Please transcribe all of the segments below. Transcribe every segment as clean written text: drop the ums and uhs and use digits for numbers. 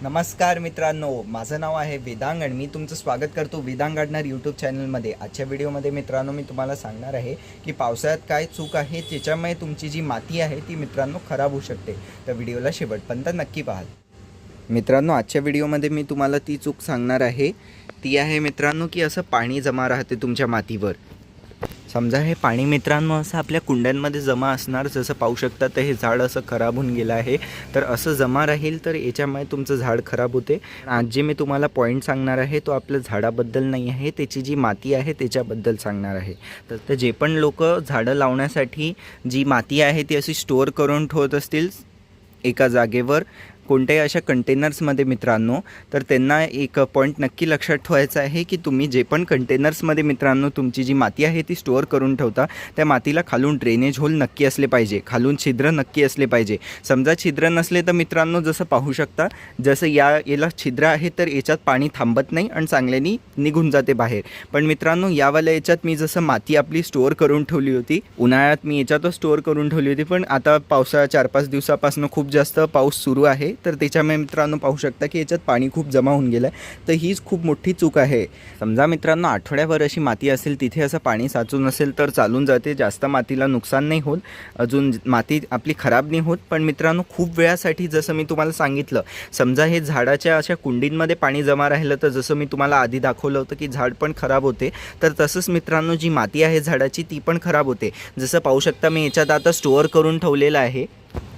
नमस्कार मित्रांनो, माझं नाव आहे वेदांग आणि मी तुमचं स्वागत करतो वेदांग गार्डनर यूट्यूब चॅनलमध्ये। आजच्या व्हिडिओमध्ये मित्रांनो मी तुम्हाला सांगणार आहे की पावसाळ्यात काय चूक आहे त्याच्यामुळे तुमची जी माती आहे ती मित्रांनो खराब होऊ शकते। तर व्हिडिओला शेवटपर्यंत नक्की पाहाल। मित्रांनो आजच्या व्हिडिओमध्ये मी तुम्हाला ती चूक सांगणार आहे, ती आहे मित्रांनो की असं पाणी जमा राहते तुमच्या मातीवर। समजा हे पाणी मित्रांनो असं आपल्या कुंड्यांमध्ये जमा असणार, जसं पाहू शकता तर हे झाड असं खराब होऊन गेलं आहे। तर असं जमा राहील तर याच्यामुळे तुमचं झाड खराब होते। आज जे मी तुम्हाला पॉईंट सांगणार आहे तो आपल्या झाडाबद्दल नाही आहे, त्याची जी माती आहे त्याच्याबद्दल सांगणार आहे। तर जे पण लोक झाडं लावण्यासाठी जी माती आहे ती अशी स्टोअर करून ठेवत असतील एका जागेवर कोणत्याही अशा कंटेनर्समध्ये मित्रांनो, तर त्यांना एक पॉईंट नक्की लक्षात ठेवायचा आहे की तुम्ही जे पण कंटेनर्समध्ये मित्रांनो तुमची जी माती आहे ती स्टोअर करून ठेवता त्या मातीला खालून ड्रेनेज होल नक्की असले पाहिजे, खालून छिद्र नक्की असले पाहिजे। समजा छिद्र नसले तर मित्रांनो जसं पाहू शकता, जसं याला छिद्र आहे तर याच्यात पाणी थांबत नाही आणि चांगल्याने निघून जाते बाहेर। पण मित्रांनो यावाल्या याच्यात मी जसं माती आपली स्टोअर करून ठेवली होती, उन्हाळ्यात मी याच्यातच स्टोअर करून ठेवली होती, पण आता पावसाळा 4-5 दिवसापासून खूप जास्त पाऊस सुरू आहे तर त्याच्यामुळे मित्रांनो पाहू शकता की याच्यात पाणी खूप जमा होऊन गेलं आहे। तर हीच खूप मोठी चूक आहे। समजा मित्रांनो आठवड्याभर अशी माती असेल तिथे असं पाणी साचून असेल तर चालून जाते, जास्त मातीला नुकसान नाही होत, अजून माती आपली खराब नाही होत। पण मित्रांनो खूप वेळासाठी जसं मी तुम्हाला सांगितलं, समजा हे झाडाच्या अशा कुंडींमध्ये पाणी जमा राहिलं तर जसं मी तुम्हाला आधी दाखवलं होतं की झाड पण खराब होते, तर तसंच मित्रांनो जी माती आहे झाडाची ती पण खराब होते। जसं पाहू शकता मी याच्यात आता स्टोअर करून ठेवलेलं आहे,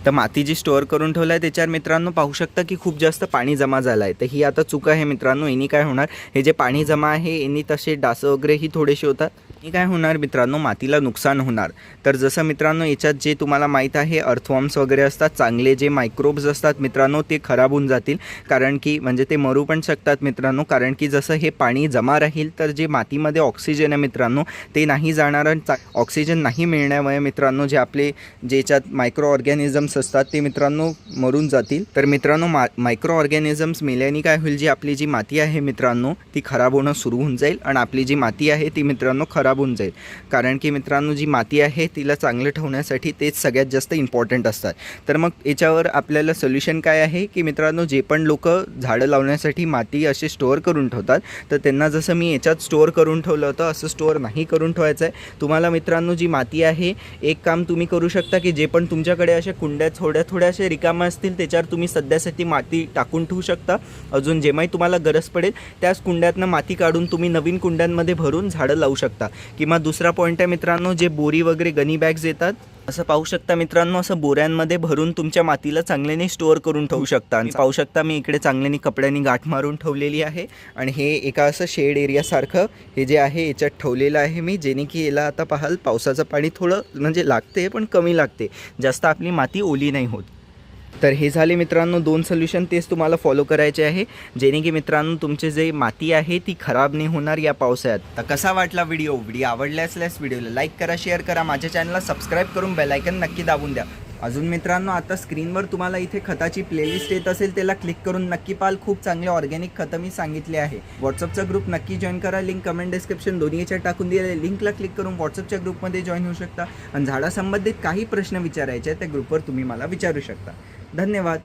तर माती जी स्टोअर करून ठेवलं आहे त्याच्यावर मित्रांनो पाहू शकता की खूप जास्त पाणी जमा झालं आहे। तर ही आता चूक आहे मित्रांनो। यांनी काय होणार, हे जे पाणी जमा आहे यांनी तसे डास वगैरेही थोडेसे होतात, हे काय होणार मित्रांनो मातीला नुकसान होणार। तर जसं मित्रांनो याच्यात जे तुम्हाला माहीत आहे अर्थवॉर्म्स वगैरे असतात, चांगले जे मायक्रोब्स असतात मित्रांनो ते खराब होऊन जातील, कारण की म्हणजे ते मरू पण शकतात मित्रांनो। कारण की जसं हे पाणी जमा राहील तर जे मातीमध्ये ऑक्सिजन आहे मित्रांनो ते नाही जाणार, ऑक्सिजन नाही मिळण्यामुळे मित्रांनो जे आपले ज्याच्यात मायक्रो ऑर्गॅनिझम्स असतात ते मित्रांनो मरून जातील। तर मित्रांनो मायक्रो ऑर्गॅनिझम्स मेल्याने काय होईल, जी आपली जी माती आहे मित्रांनो ती खराब होणं सुरू होऊन जाईल आणि आपली जी माती आहे ती मित्रांनो खराब होऊन जाईल। कारण की मित्रांनो जी माती आहे तिला चांगलं ठेवण्यासाठी तेच सगळ्यात जास्त इम्पॉर्टंट असतात। तर मग याच्यावर आपल्याला सोल्युशन काय आहे की मित्रांनो जे पण लोक झाडं लावण्यासाठी माती असे स्टोअर करून ठेवतात तर त्यांना जसं मी याच्यात स्टोअर करून ठेवलं होतं असं स्टोअर नाही करून ठेवायचं आहे तुम्हाला मित्रांनो। जी माती आहे एक काम तुम्ही करू शकता की जे पण तुमच्याकडे अशा कुंड्या थोड्या अशा रिकाम्या असतील त्याच्यावर तुम्ही सध्यासाठी माती टाकून ठेवू शकता। अजून जेव्हाही तुम्हाला गरज पडेल त्याच कुंड्यातनं माती काढून तुम्ही नवीन कुंड्यांमध्ये भरून झाडं लावू शकता। किंवा दुसरा पॉईंट आहे मित्रांनो, जे बोरी वगैरे गनी बॅग्स येतात असं पाहू शकता मित्रांनो, असं बोऱ्यांमध्ये भरून तुमच्या मातीला चांगल्याने स्टोअर करून ठेवू शकता। आणि पाहू शकता मी इकडे चांगल्याने कपड्यांनी गाठ मारून ठेवलेली आहे आणि हे एका असं शेड एरियासारखं हे जे आहे याच्यात ठेवलेलं आहे मी, जेणे की याला आता पाहाल पावसाचं पाणी थोडं म्हणजे लागते पण कमी लागते, जास्त आपली माती ओली नाही होत। तर हे झाले मित्रांनो 2 सोल्युशन, तेच तुम्हाला फॉलो करायचे आहे जेणे की मित्रांनो तुमचे जे माती आहे ती खराब नाही होणार या पावसाळ्यात। तर कसा वाटला व्हिडिओ आवडला असल्यास व्हिडिओला लाईक करा, शेअर करा, माझ्या चॅनलला सबस्क्राईब करून बेल आयकन नक्की दाबून द्या। अजून मित्रांनो आता स्क्रीनवर तुम्हाला इथे खताची प्लेलिस्ट येत असेल त्याला क्लिक करून नक्की पाहाल, खूप चांगले ऑर्गॅनिक खतं मी सांगितले आहे। व्हॉट्सअपचा ग्रुप नक्की जॉईन करा, लिंक कमेंट डिस्क्रिप्शन दोन्ही याच्यात टाकून दिलेले लिंकला क्लिक करून व्हॉट्सअपच्या ग्रुपमध्ये जॉईन होऊ शकता। आणि झाडासंबंधित काही प्रश्न विचारायचे आहेत त्या ग्रुपवर तुम्ही मला विचारू शकता। धन्यवाद।